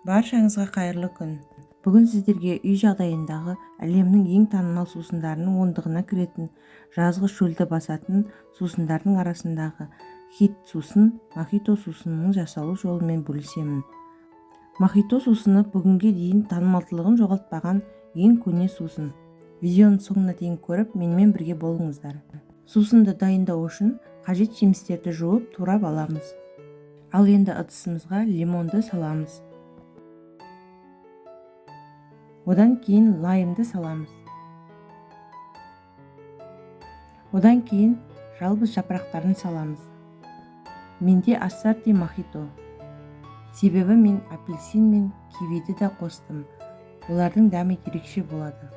Баршаңызға қайырлы күн. Бүгін сіздерге үй жағдайындағы әлемнің ең танымал сусындарының ондығына кіретін жазғы шөлді басатын сусындардың арасындағы хит сусын мохито сусынының жасалу жолымен бөлісемін. Мохито сусыны бүгінге дейін танымалдылығын жоғалтпаған ең көне сусын. Видеоны соңына дейін көріп, менімен бірге болыңыздар. Сусынды дайындау үшін қажет жемістерді жуып турап аламыз. Ал енді ыдысымызға лимонды саламыз. Одан кейін лаймды саламыз. Одан кейін жалбыз жапырақтарын саламыз. Менде ассорти мохито. Себебі мен апельсин мен кивиді де қостым. Олардың дәмі ерекше болады.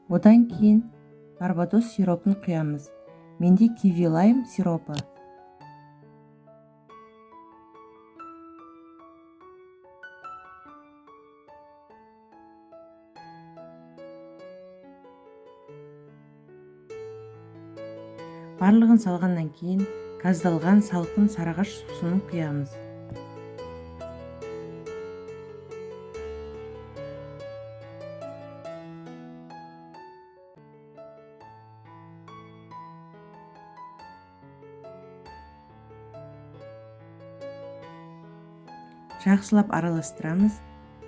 Одан кейін барбадос сиропын құямыз. Менде киви лайм сиропы. Барлығын салғаннан кейін газдалған салқын сарыағаш сусынын құямыз. Жақсылап араластырамыз.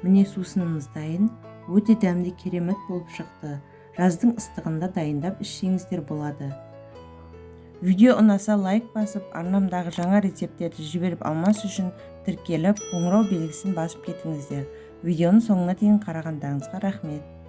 Міне сусынымыз дайын. Өте дәмді, керемет болып шықты. Жаздың ыстығында дайындап ішсеңіздер болады. Видео ұнаса лайк басып, арнамдағы жаңа рецепттерді жіберіп алмас үшін тіркеліп, қоңырау белгісін басып кетіңіздер. Видеоны соңына дейін қарағандарыңызға рахмет.